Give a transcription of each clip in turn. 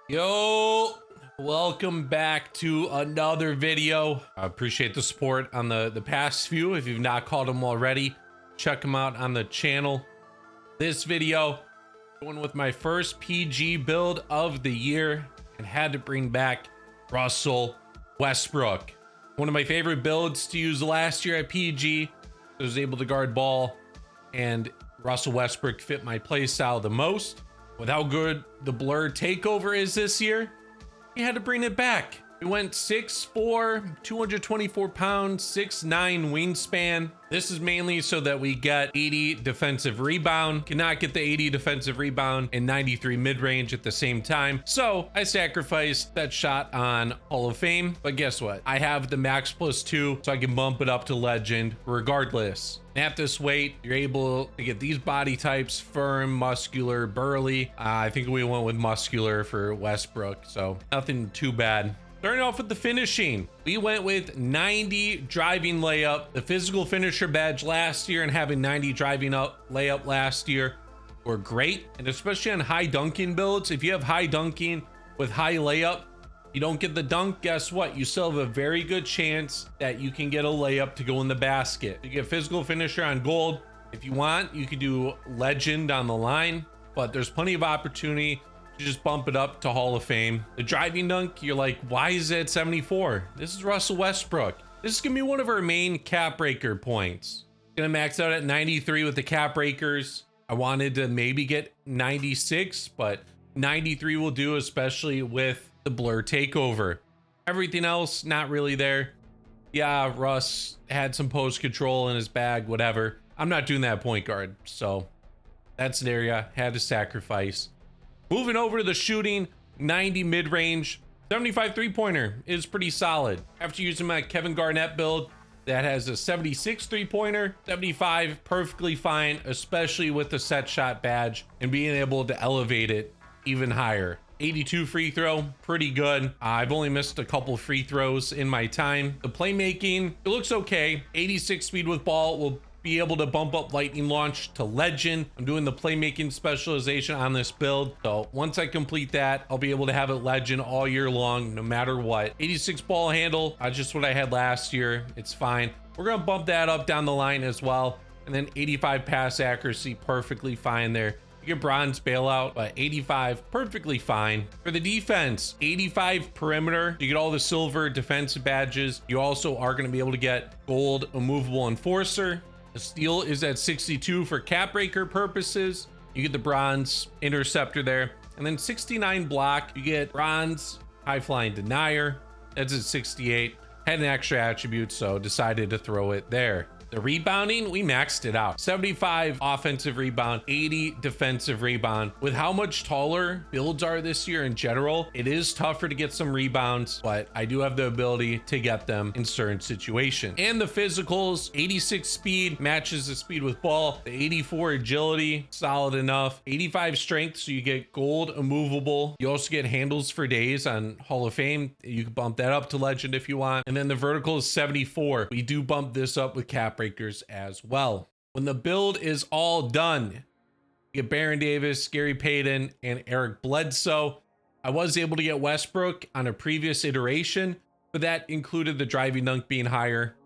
Yo, welcome back to another video. I appreciate the support on the past few. If you've not caught them already, check them out on the channel. This video, going with my first PG build of the year, and had to bring back Russell Westbrook. One of my favorite builds to use last year at PG. I was able to guard ball, and Russell Westbrook fit my play style the most. With how good the blur takeover is this year, we had to bring it back. We went 6'4", 224 pounds, 6'9" wingspan. This is mainly so that we get 80 defensive rebound. Cannot get the 80 defensive rebound and 93 mid-range at the same time. So I sacrificed that shot on Hall of Fame. But guess what? I have the max +2, so I can bump it up to legend regardless. At this weight, you're able to get these body types: firm, muscular, burly. I think we went with muscular for Westbrook, so nothing too bad. Starting off with the finishing, we went with 90 driving layup. The physical finisher badge last year and having 90 driving layup last year were great. And especially on high dunking builds, if you have high dunking with high layup, you don't get the dunk, guess what? You still have a very good chance that you can get a layup to go in the basket. You get physical finisher on gold. If you want, you could do legend on the line, but there's plenty of opportunity to just bump it up to Hall of Fame. The driving dunk, you're like, why is it at 74? This is Russell Westbrook. This is gonna be one of our main cap breaker points. Gonna max out at 93 with the cap breakers. I wanted to maybe get 96, but 93 will do, especially with the blur takeover. Everything else, not really there. Yeah, Russ had some post control in his bag, whatever. I'm not doing that point guard, so that's an area had to sacrifice. Moving over to the shooting, 90 mid-range, 75 three-pointer is pretty solid. After using my Kevin Garnett build that has a 76 three-pointer, 75 perfectly fine, especially with the set shot badge and being able to elevate it even higher. 82 free throw, pretty good. I've only missed a couple free throws in my time. The playmaking, it looks okay. 86 speed with ball will be able to bump up lightning launch to legend. I'm doing the playmaking specialization on this build, so once I complete that, I'll be able to have it legend all year long, no matter what. 86 ball handle, just what I had last year. It's fine. We're gonna bump that up down the line as well. And then 85 pass accuracy, perfectly fine there. You get bronze bailout, but 85 perfectly fine. For the defense, 85 perimeter. You get all the silver defensive badges. You also are going to be able to get gold immovable enforcer. The steal is at 62 for cap breaker purposes. You get the bronze interceptor there, and then 69 block. You get bronze high flying denier. That's at 68. Had an extra attribute, so decided to throw it there. The rebounding, we maxed it out. 75 offensive rebound, 80 defensive rebound. With how much taller builds are this year in general, it is tougher to get some rebounds, but I do have the ability to get them in certain situations. And the physicals, 86 speed matches the speed with ball. The 84 agility, solid enough. 85 strength, so you get gold immovable. You also get handles for days on Hall of Fame. You can bump that up to legend if you want. And then the vertical is 74. We do bump this up with cap breakers as well. When the build is all done, you get Baron Davis, Gary Payton, and Eric Bledsoe. I was able to get Westbrook on a previous iteration, but that included the driving dunk being higher.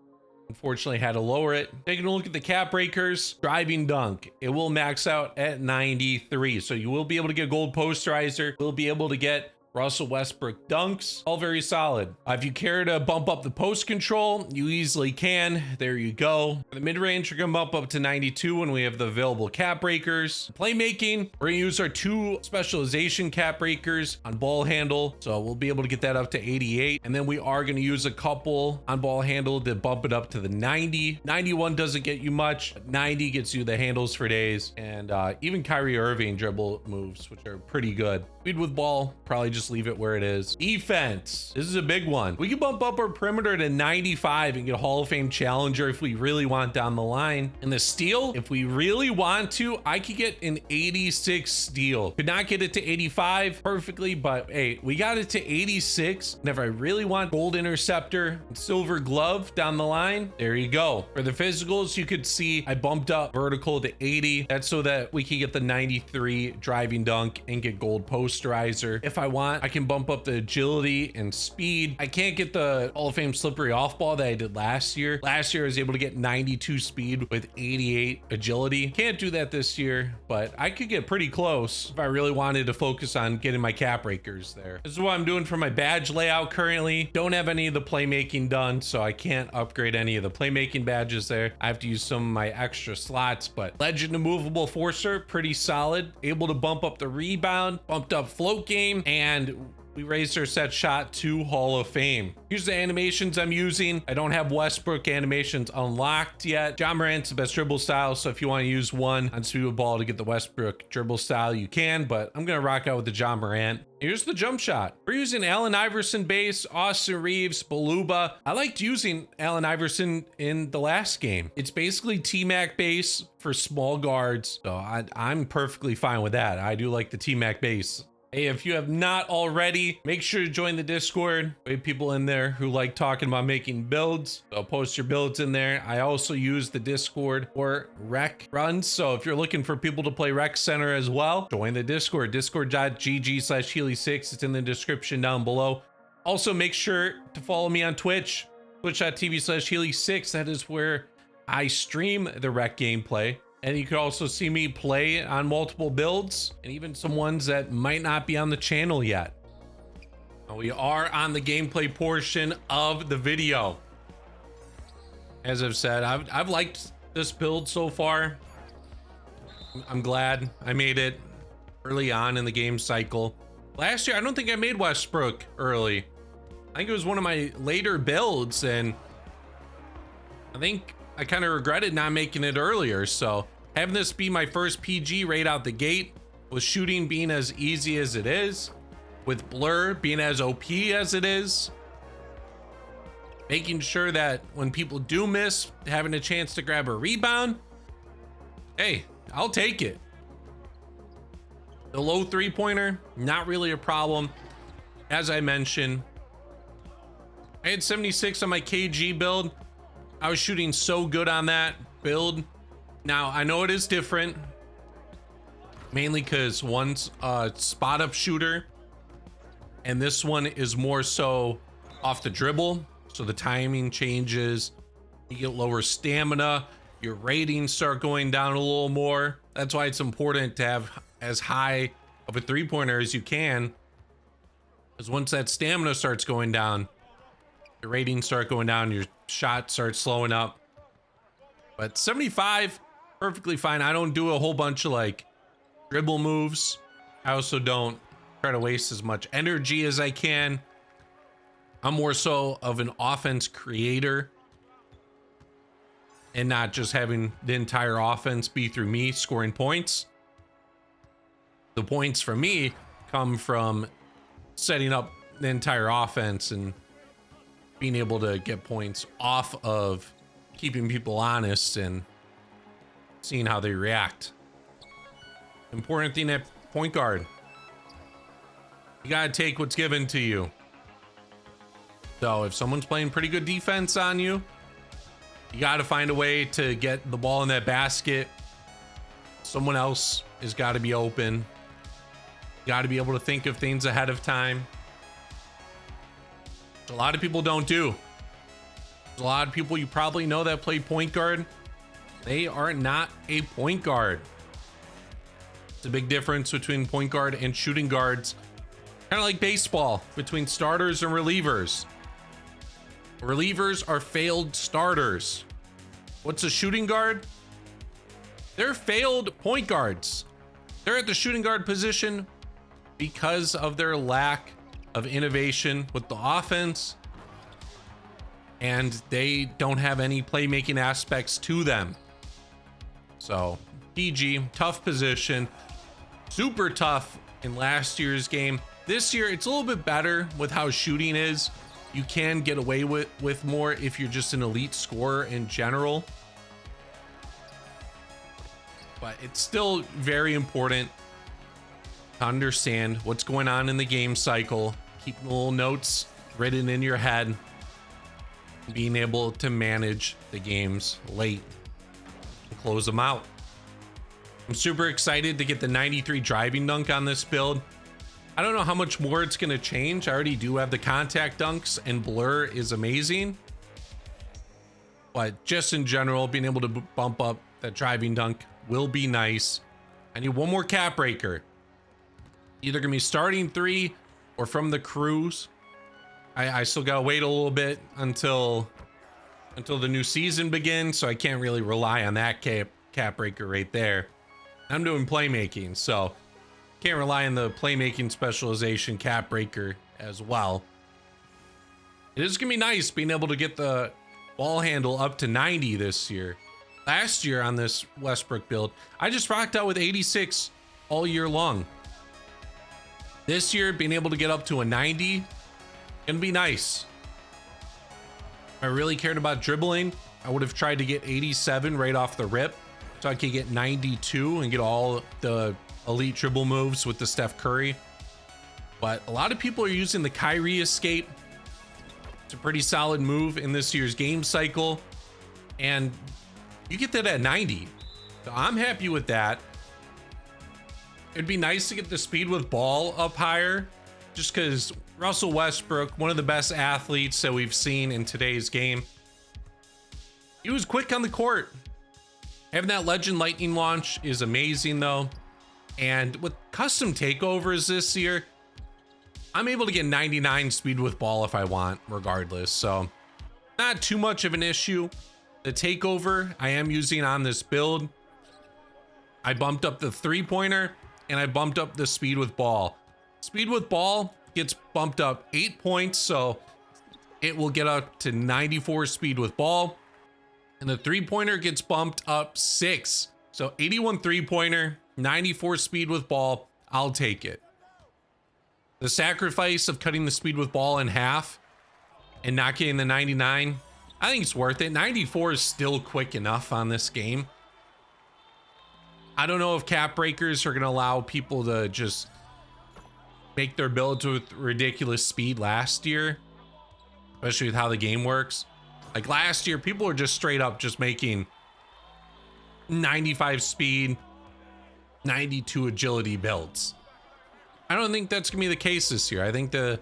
Unfortunately, had to lower it. Taking a look at the cap breakers, driving dunk, it will max out at 93. So you will be able to get gold posterizer. You'll be able to get Russell Westbrook dunks, all very solid. If you care to bump up the post control, you easily can. There you go. For the mid-range, we're gonna bump up to 92 when we have the available cap breakers. Playmaking, we're gonna use our 2 specialization cap breakers on ball handle, so we'll be able to get that up to 88. And then we are gonna use a couple on ball handle to bump it up to the 90. 91 doesn't get you much, but 90 gets you the handles for days, and even Kyrie Irving dribble moves, which are pretty good. Speed with ball, probably just leave it where it is. Defense, this is a big one. We can bump up our perimeter to 95 and get a Hall of Fame challenger if we really want down the line. And the steal, if we really want to, I could get an 86 steal. Could not get it to 85 perfectly, but hey, we got it to 86. And if I really want gold interceptor and silver glove down the line, there you go. For the physicals, you could see I bumped up vertical to 80. That's so that we can get the 93 driving dunk and get gold posterizer. If I want want. I can bump up the agility and speed. I can't get the Hall of Fame slippery off ball that I did last year. Last year I was able to get 92 speed with 88 agility. Can't do that this year, but I could get pretty close if I really wanted to focus on getting my cap breakers there. This is what I'm doing for my badge layout currently. Don't have any of the playmaking done, so I can't upgrade any of the playmaking badges there. I have to use some of my extra slots, but Legend Immovable Forcer, pretty solid. Able to bump up the rebound, bumped up float game, and we raised our set shot to Hall of Fame. Here's the animations I'm using. I don't have Westbrook animations unlocked yet. Ja Morant's the best dribble style, so if you want to use one on speed with ball to get the Westbrook dribble style, you can, but I'm gonna rock out with the Ja Morant. Here's the jump shot. We're using Allen Iverson base, Austin Reeves, Baluba. I liked using Allen Iverson in the last game. It's basically T-Mac base for small guards, so I'm perfectly fine with that. I do like the T-Mac base. Hey, if you have not already, make sure to join the Discord. We have people in there who like talking about making builds. So post your builds in there. I also use the Discord for rec runs. So if you're looking for people to play rec center as well, join the Discord, discord.gg/Healy6. It's in the description down below. Also, make sure to follow me on Twitch, twitch.tv/Healy6. That is where I stream the rec gameplay. And you can also see me play on multiple builds and even some ones that might not be on the channel yet. We are on the gameplay portion of the video. As I've said, I've liked this build so far. I'm glad I made it early on in the game cycle. Last year, I don't think I made Westbrook early. I think it was one of my later builds, and I think I kind of regretted not making it earlier. So having this be my first PG right out the gate, with shooting being as easy as it is, with blur being as OP as it is, making sure that when people do miss, having a chance to grab a rebound, hey, I'll take it. The low three-pointer, not really a problem. As I mentioned, I had 76 on my KG build. I was shooting so good on that build. Now, I know it is different, mainly because one's a spot up shooter and this one is more so off the dribble. So the timing changes, you get lower stamina, your ratings start going down a little more. That's why it's important to have as high of a three-pointer as you can, because once that stamina starts going down, your ratings start going down, your shot starts slowing up. But 75, perfectly fine. I don't do a whole bunch of like dribble moves. I also don't try to waste as much energy as I can. I'm more so of an offense creator and not just having the entire offense be through me scoring points. The points for me come from setting up the entire offense and being able to get points off of keeping people honest and seeing how they react. Important thing at point guard, you gotta take what's given to you. So if someone's playing pretty good defense on you, you gotta find a way to get the ball in that basket. Someone else has got to be open. You got to be able to think of things ahead of time. A lot of people don't do. There's a lot of people you probably know that play point guard. They are not a point guard. It's a big difference between point guard and shooting guards. Kind of like baseball between starters and relievers. Relievers are failed starters. What's a shooting guard? They're failed point guards. They're at the shooting guard position because of their lack of innovation with the offense, and they don't have any playmaking aspects to them. So PG, tough position, super tough in last year's game. This year it's a little bit better with how shooting is. You can get away with more if you're just an elite scorer in general, but it's still very important to understand what's going on in the game cycle, keeping little notes written in your head, being able to manage the games late and close them out. I'm super excited to get the 93 driving dunk on this build. I don't know how much more it's going to change. I already do have the contact dunks, and blur is amazing. But just in general, being able to bump up that driving dunk will be nice. I need one more cap breaker. Either going to be starting 3 or from the cruise. I still got to wait a little bit until the new season begins, so I can't really rely on that cap breaker right there. I'm doing playmaking, so can't rely on the playmaking specialization cap breaker as well. It is gonna be nice being able to get the ball handle up to 90 this year. Last year on this Westbrook build, I just rocked out with 86 all year long. This year, being able to get up to a 90, gonna be nice. If I really cared about dribbling, I would have tried to get 87 right off the rip, so I could get 92 and get all the elite dribble moves with the Steph Curry. But a lot of people are using the Kyrie escape. It's a pretty solid move in this year's game cycle, and you get that at 90. So I'm happy with that. It'd be nice to get the speed with ball up higher, just because Russell Westbrook, one of the best athletes that we've seen in today's game, he was quick on the court. Having that Legend Lightning launch is amazing though. And with custom takeovers this year, I'm able to get 99 speed with ball if I want, regardless. So not too much of an issue. The takeover I am using on this build, I bumped up the 3-pointer and I bumped up the speed with ball. Speed with ball gets bumped up 8 points, so it will get up to 94 speed with ball. And the 3-pointer gets bumped up 6. So 81 3-pointer, 94 speed with ball, I'll take it. The sacrifice of cutting the speed with ball in half and not getting the 99, I think it's worth it. 94 is still quick enough on this game. I don't know if cap breakers are going to allow people to just make their builds with ridiculous speed last year, especially with how the game works. Like last year, people were just straight up just making 95 speed, 92 agility builds. I don't think that's gonna be the case this year. I think the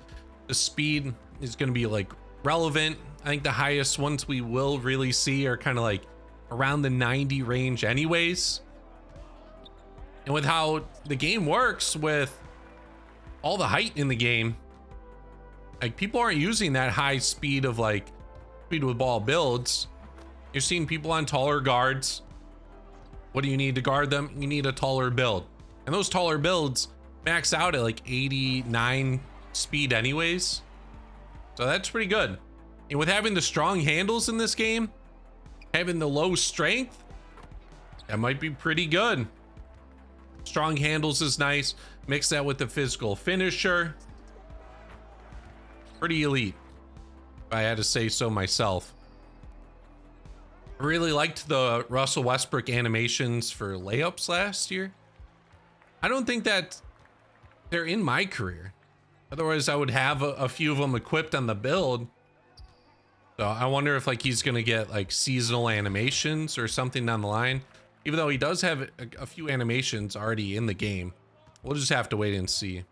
speed is gonna be like relevant. I think the highest ones we will really see are kind of like around the 90 range anyways. And with how the game works, with all the height in the game, like people aren't using that high speed of like speed with ball builds. You're seeing people on taller guards. What do you need to guard them? You need a taller build. And those taller builds max out at like 89 speed anyways. So that's pretty good. And with having the strong handles in this game, having the low strength, that might be pretty good. Strong handles is nice. Mix that with the physical finisher. Pretty elite, if I had to say so myself. I really liked the Russell Westbrook animations for layups last year. I don't think that they're in my career. Otherwise, I would have a few of them equipped on the build. So I wonder if like he's gonna get like seasonal animations or something down the line. Even though he does have a few animations already in the game. We'll just have to wait and see. If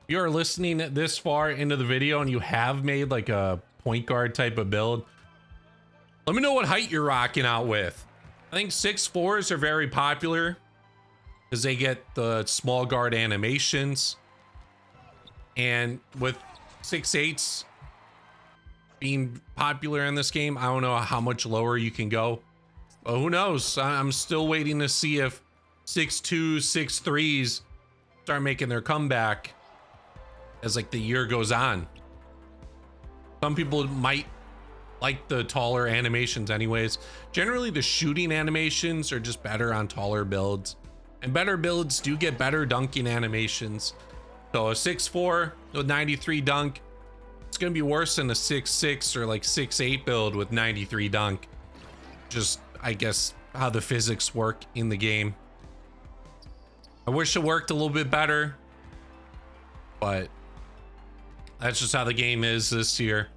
you are listening this far into the video and you have made like a point guard type of build, let me know what height you're rocking out with. I think 6'4s are very popular because they get the small guard animations. And with 6'8s being popular in this game, I don't know how much lower you can go. But who knows? I'm still waiting to see if 6'2s, 6'3s start making their comeback as like the year goes on. Some people might like the taller animations anyways. Generally, the shooting animations are just better on taller builds. And better builds do get better dunking animations. So a 6'4 with 93 dunk, it's going to be worse than a 6'6 or like 6'8 build with 93 dunk. Just, I guess, how the physics work in the game. I wish it worked a little bit better, but that's just how the game is this year.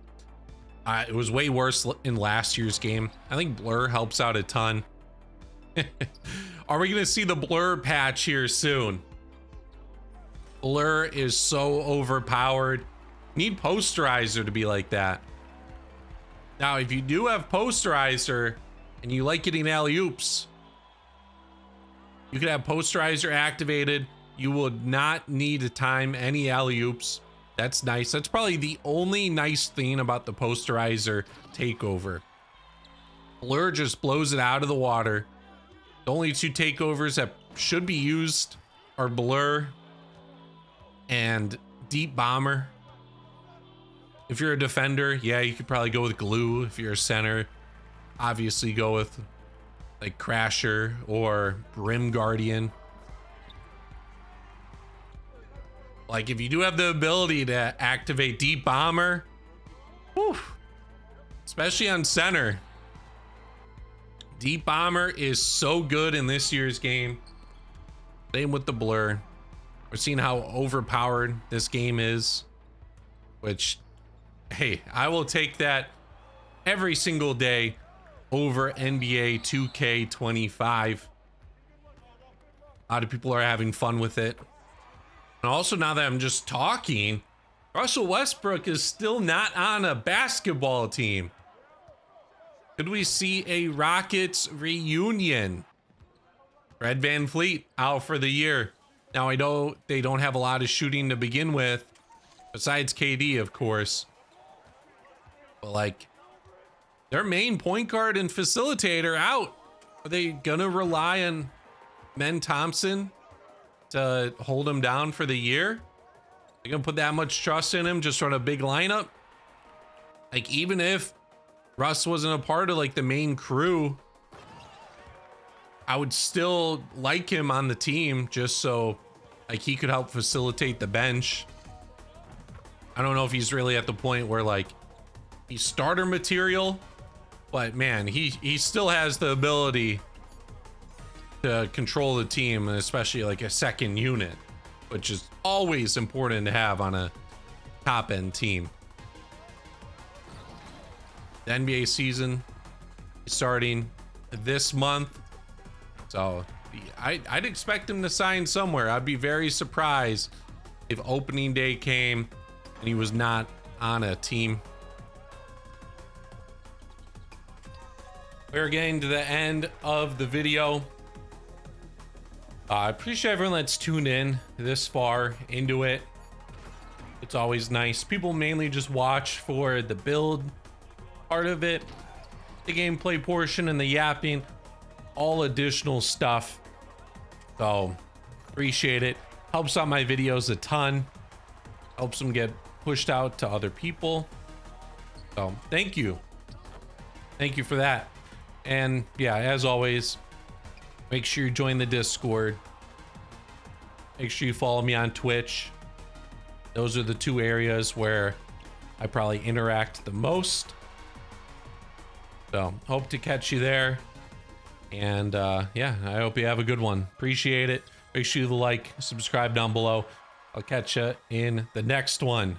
It was way worse in last year's game. I think blur helps out a ton. Are we going to see the blur patch here soon? Blur is so overpowered. Need Posterizer to be like that. Now, if you do have Posterizer and you like getting alley-oops, you could have Posterizer activated. You would not need to time any alley-oops. That's nice. That's probably the only nice thing about the Posterizer takeover. Blur just blows it out of the water. The only two takeovers that should be used are Blur and Deep Bomber. If you're a defender, yeah, you could probably go with Glue. If you're a center, obviously go with like Crasher or Brim Guardian. Like if you do have the ability to activate Deep Bomber, whew, especially on center, Deep Bomber is so good in this year's game. Same with the Blur. We're seeing how overpowered this game is, which, hey, I will take that every single day over NBA 2K25. A lot of people are having fun with it. And also, now that I'm just talking, Russell Westbrook is still not on a basketball team. Could we see a Rockets reunion? Fred VanVleet out for the year. Now, I know they don't have a lot of shooting to begin with, besides KD, of course. But like, their main point guard and facilitator out. Are they gonna rely on Men Thompson to hold him down for the year? They're gonna put that much trust in him just run a big lineup? Like, even if Russ wasn't a part of like the main crew, I would still like him on the team just so like he could help facilitate the bench. I don't know if he's really at the point where like he's starter material, but man, he still has the ability to control the team, and especially like a second unit, which is always important to have on a top end team. The NBA season is starting this month, so I'd expect him to sign somewhere. I'd be very surprised if opening day came and he was not on a team. We're getting to the end of the video. I appreciate everyone that's tuned in this far into it. It's always nice. People mainly just watch for the build part of it, the gameplay portion, and the yapping, all additional stuff. So appreciate it. Helps out my videos a ton. Helps them get pushed out to other people. So thank you. Thank you for that. And yeah, as always, make sure you join the Discord. Make sure you follow me on Twitch. Those are the two areas where I probably interact the most. So hope to catch you there. And yeah, I hope you have a good one. Appreciate it. Make sure you like, subscribe down below. I'll catch you in the next one.